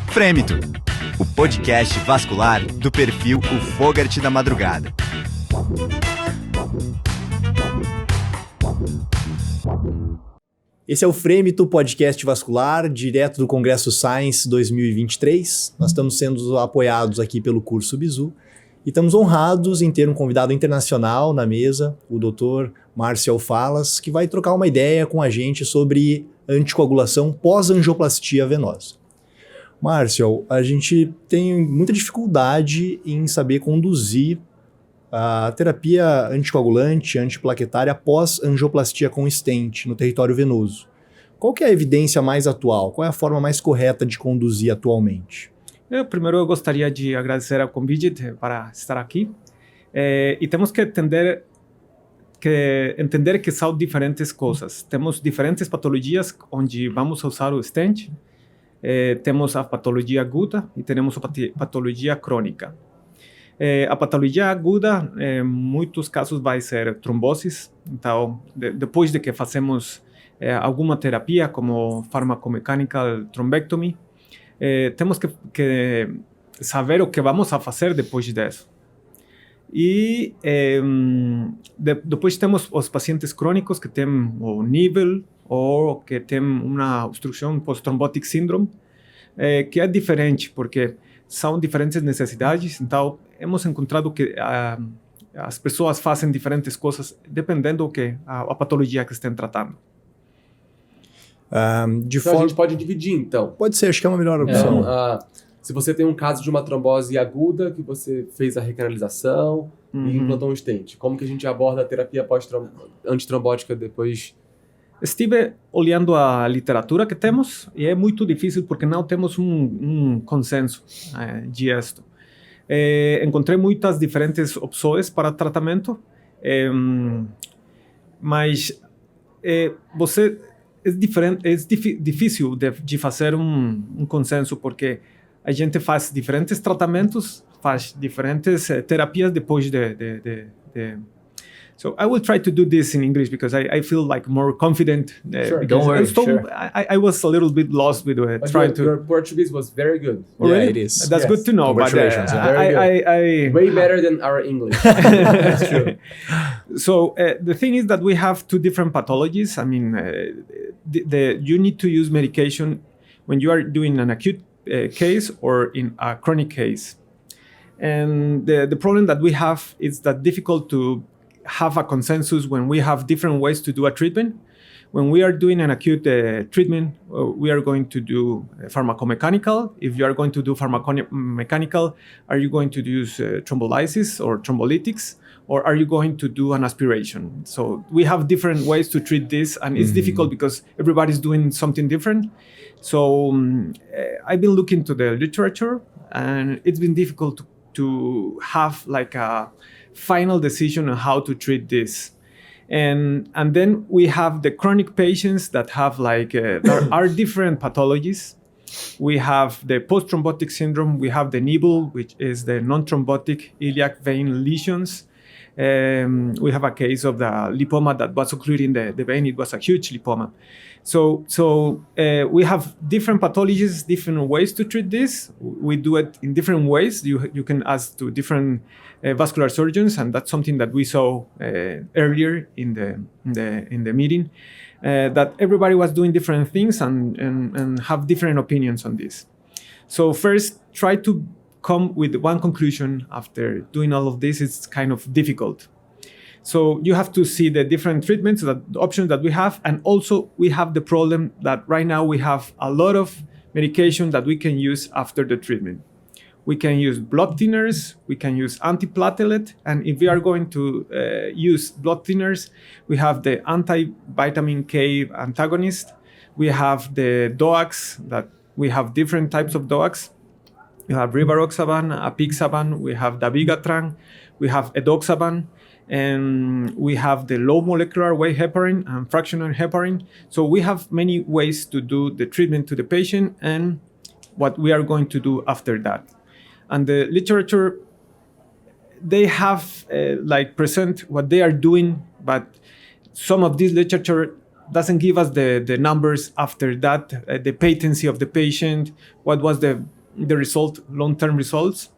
FRêMITO, o podcast vascular do perfil O Fogart da Madrugada. Esse é o FRêMITO Podcast Vascular, direto do Congresso Science 2023. Nós estamos sendo apoiados aqui pelo Curso BIZU e estamos honrados em ter um convidado internacional na mesa, o Dr. Marcial Fallas, que vai trocar uma ideia com a gente sobre anticoagulação pós-angioplastia venosa. Marcial, a gente tem muita dificuldade em saber conduzir a terapia anticoagulante, antiplaquetária após angioplastia com stent no território venoso. Qual que é a evidência mais atual? Qual é a forma mais correta de conduzir atualmente? Primeiro, eu gostaria de agradecer ao convite para estar aqui. E temos que entender que são diferentes coisas. Temos diferentes patologias onde vamos usar o stent. Temos a patologia aguda e temos a patologia crônica. A patologia aguda, em muitos casos, vai ser tromboses. Então, depois de que fazemos alguma terapia, como farmacomechanical thrombectomy, temos que saber o que vamos a fazer depois disso. E depois temos os pacientes crônicos que têm o nível ou que têm uma obstrução post-thrombotic syndrome, que é diferente, porque são diferentes necessidades. Então, hemos encontrado que as pessoas fazem diferentes coisas dependendo do que a patologia que estão tratando. A gente pode dividir, então. Pode ser, acho que é uma melhor opção. Se você tem um caso de uma trombose aguda, que você fez a recanalização e implantou um stent, como que a gente aborda a terapia antitrombótica depois? Estive olhando a literatura que temos e é muito difícil porque não temos um consenso disto. Encontrei muitas diferentes opções para tratamento, mas é difícil de fazer um consenso porque a gente faz diferentes tratamentos, faz diferentes terapias depois de So I will try to do this in English because I feel like more confident. Sure, don't worry. Sure. I was a little bit lost with trying to. Your Portuguese was very good. Oh, really? Yeah, it is. That's good to know. Congratulations. But I way better than our English. That's true. So the thing is that we have two different pathologies. I mean, you need to use medication when you are doing an acute case or in a chronic case. And the problem that we have is that difficult to have a consensus when we have different ways to do a treatment. When we are doing an acute treatment, we are going to do pharmacomechanical. If you are going to do pharmacomechanical, are you going to use thrombolysis or thrombolytics, or are you going to do an aspiration? So we have different ways to treat this, and it's difficult because everybody's doing something different. So I've been looking to the literature, and it's been difficult to have like a final decision on how to treat this. And then we have the chronic patients that have like, there are different pathologies. We have the post-thrombotic syndrome, we have the NIBL, which is the non-thrombotic iliac vein lesions. We have a case of the lipoma that was occluding the vein. It was a huge lipoma. So we have different pathologies, different ways to treat this. We do it in different ways. You can ask to different vascular surgeons, and that's something that we saw earlier in the meeting. That everybody was doing different things and have different opinions on this. So first, try to come with one conclusion after doing all of this. It's kind of difficult. So you have to see the different treatments, the options that we have, and also we have the problem that right now we have a lot of medication that we can use after the treatment. We can use blood thinners, we can use antiplatelet, and if we are going to use blood thinners, we have the anti-vitamin K antagonist, we have the DOACs, that we have different types of DOACs. We have rivaroxaban, apixaban, we have dabigatran, we have edoxaban, and we have the low molecular weight heparin and fractional heparin. So we have many ways to do the treatment to the patient and what we are going to do after that. And the literature, they have present what they are doing, but some of this literature doesn't give us the numbers after that, the patency of the patient, what was the result, long-term results.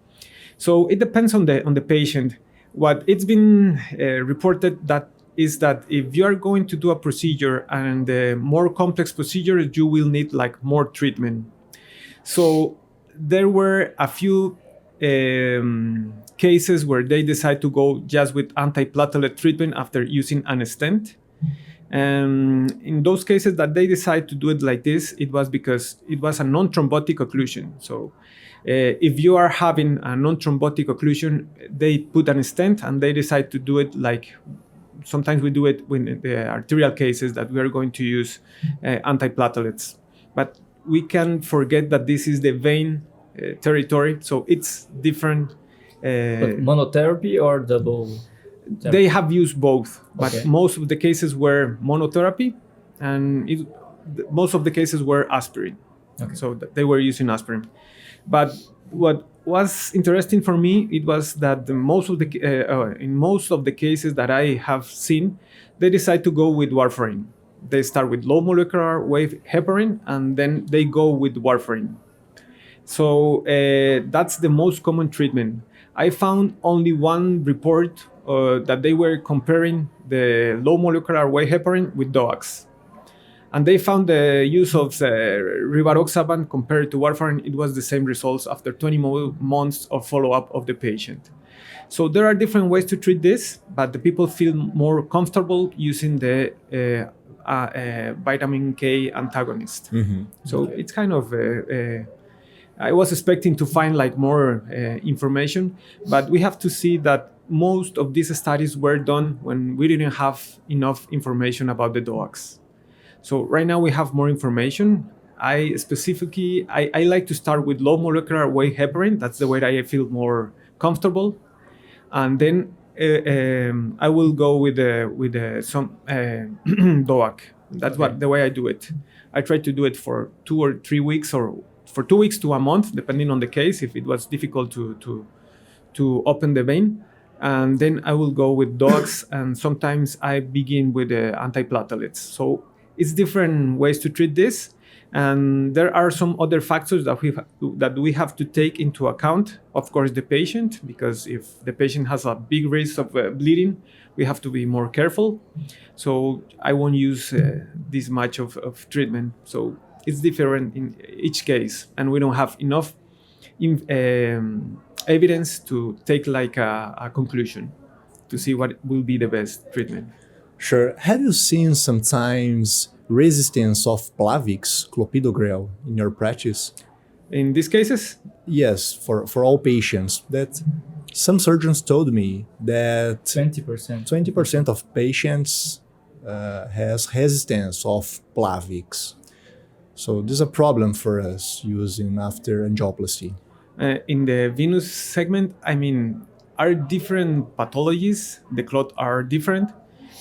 So it depends on the patient. What it's been reported that is that if you are going to do a procedure and the more complex procedure, you will need like more treatment. So there were a few cases where they decide to go just with antiplatelet treatment after using an stent. And in those cases that they decide to do it like this, it was because it was a non-thrombotic occlusion. So if you are having a non-thrombotic occlusion, they put an stent and they decide to do it like sometimes we do it in the arterial cases that we are going to use antiplatelets. But we can forget that this is the vein territory, so it's different. But monotherapy or double therapy? They have used both, but Okay. most of the cases were monotherapy, and most of the cases were aspirin. Okay. So they were using aspirin. But what was interesting for me, it was that in most of the cases that I have seen, they decide to go with warfarin. They start with low molecular weight heparin, and then they go with warfarin. So that's the most common treatment. I found only one report that they were comparing the low molecular weight heparin with DOACs. And they found the use of rivaroxaban compared to warfarin, it was the same results after 20 months of follow-up of the patient. So there are different ways to treat this, but the people feel more comfortable using the vitamin K antagonist. Mm-hmm. So it's kind of, I was expecting to find like more information, but we have to see that most of these studies were done when we didn't have enough information about the DOACs. So right now we have more information. I like to start with low molecular weight heparin. That's the way I feel more comfortable. And then I will go with some DOAC. That's the way I do it. I try to do it for 2 or 3 weeks, or for 2 weeks to a month, depending on the case, if it was difficult to open the vein. And then I will go with DOACs, and sometimes I begin with antiplatelets. So it's different ways to treat this. And there are some other factors that we have to take into account. Of course, the patient, because if the patient has a big risk of bleeding, we have to be more careful. So I won't use this much of treatment. So it's different in each case, and we don't have enough evidence to take like a conclusion to see what will be the best treatment. Sure. Have you seen sometimes resistance of Plavix, clopidogrel, in your practice? In these cases? Yes, for all patients. That some surgeons told me that 20% of patients has resistance of Plavix. So this is a problem for us using after angioplasty. In the venous segment, I mean, are different pathologies. The clot are different.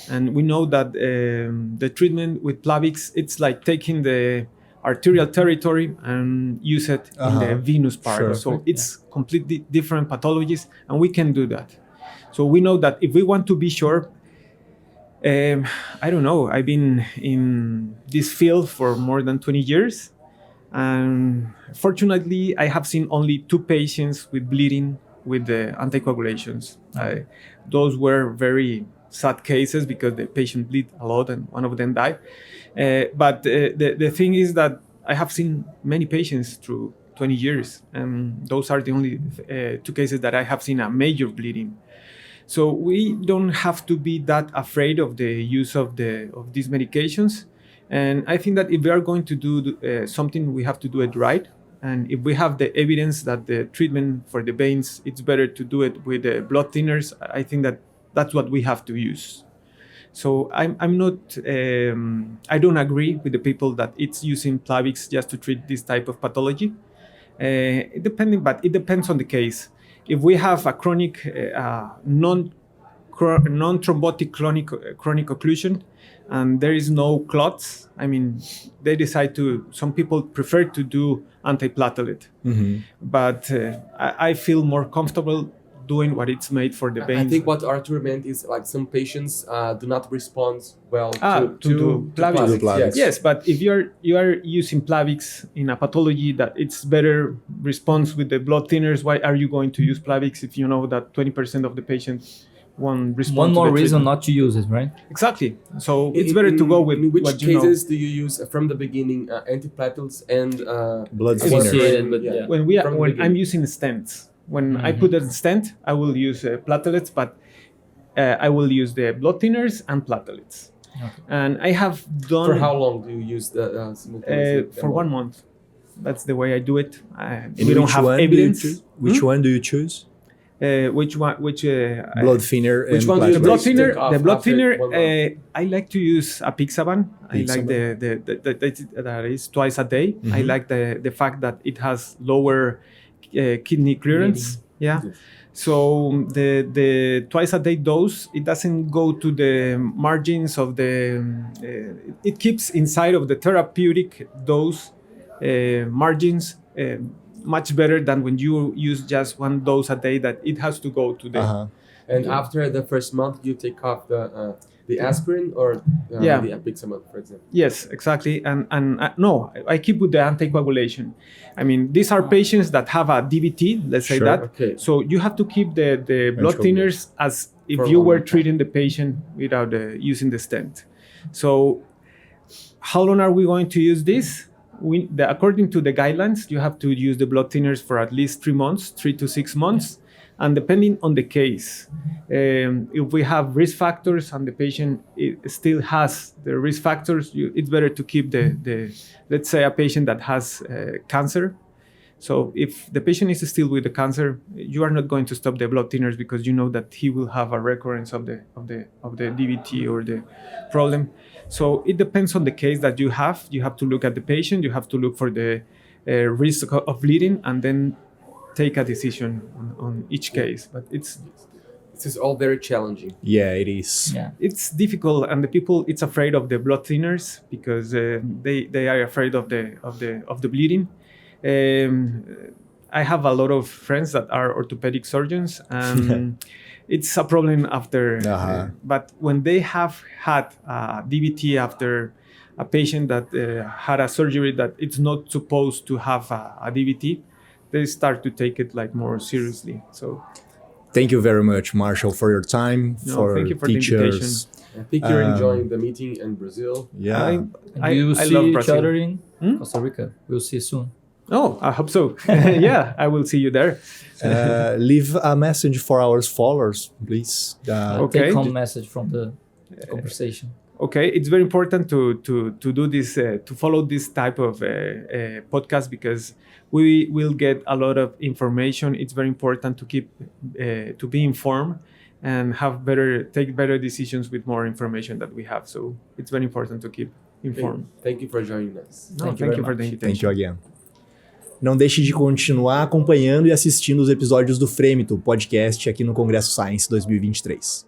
And we know that the treatment with Plavix, it's like taking the arterial territory and use it in the venous part. Sure. So it's completely different pathologies, and we can do that. So we know that if we want to be sure, I don't know, I've been in this field for more than 20 years. And fortunately, I have seen only 2 patients with bleeding with the anticoagulations. Those were very sad cases because the patient bleed a lot and one of them died. But the thing is that I have seen many patients through 20 years, and those are the only 2 cases that I have seen a major bleeding. So we don't have to be that afraid of the use of these medications. And I think that if we are going to do something, we have to do it right. And if we have the evidence that the treatment for the veins, it's better to do it with blood thinners, I think that that's what we have to use. So I'm not, I don't agree with the people that it's using Plavix just to treat this type of pathology. But it depends on the case. If we have a chronic, non-thrombotic chronic occlusion, and there is no clots, I mean, some people prefer to do antiplatelet. Mm-hmm. But I feel more comfortable doing what it's made for the veins. I think what Arthur meant is like some patients do not respond well to do Plavix. Yes. Yes, but if you are using Plavix in a pathology that it's better response with the blood thinners, why are you going to use Plavix if you know that 20% of the patients won't respond? One more to the reason treatment? not to use it, right? Exactly. So it's better to go with in which what you know. cases do you use from the beginning antiplatelets and Blood Associated, but yeah. When From the I'm beginning. using stents, when I put a stent, I will use platelets, but I will use the blood thinners and platelets. Okay. And I have done For how long do you use the simultaneously? for 1 month. That's the way I do it. And We don't which have one evidence. Do you choose? Which one do you choose? Which one? Which Blood thinner which and one do you the platelets. blood Take thinner. off The blood after thinner. 1 month. I like to use apixaban. I like that is twice a day. I like the fact that it has lower kidney clearance. Yeah. Yes. So the twice a day dose, it doesn't go to the margins of the. It keeps inside of the therapeutic dose margins. Much better than when you use just one dose a day, that it has to go to the And after the first month, you take off the aspirin or the apixaban, for example. Yes, exactly. And no, I keep with the anticoagulation. I mean, these are patients that have a DVT, let's say Sure. that. Okay. So you have to keep the blood Control. thinners as if For you a were long time. treating the patient without using the stent. So how long are we going to use this? According to the guidelines, you have to use the blood thinners for at least 3 months, 3 to 6 months. And depending on the case, if we have risk factors and the patient still has the risk factors, it's better to keep let's say a patient that has cancer. So if the patient is still with the cancer, you are not going to stop the blood thinners because you know that he will have a recurrence of the DVT or the problem. So it depends on the case that you have. You have to look at the patient. You have to look for the risk of bleeding, and then take a decision on each case. But This is all very challenging. Yeah, it is. Yeah. it's difficult, and the people it's afraid of the blood thinners because they are afraid of the bleeding. I have a lot of friends that are orthopedic surgeons, and it's a problem after. But when they have had DVT after a patient that had a surgery that it's not supposed to have a DVT, they start to take it like more seriously. So Thank you very much, Marcial, for your time, for thank you for the teachers. I think you're enjoying the meeting in Brazil. Yeah. We will I see love each Brazil. other in Costa Rica. We'll see soon. Oh, I hope so. Yeah, I will see you there. Leave a message for our followers, please. Okay. Take home message from the conversation. Okay, it's very important to do this, to follow this type of podcast, because we will get a lot of information. It's very important to keep to be informed and take better decisions with more information that we have. So it's very important to keep informed. Thank you for joining us. No, Thank you thank you very for the much. invitation. Thank you again. Não deixe de continuar acompanhando e assistindo os episódios do FRêMITO Podcast aqui no Congresso Science 2023.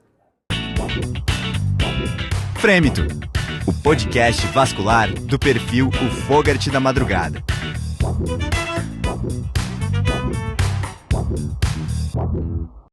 FRêMITO, o podcast vascular do perfil O Fogart da Madrugada.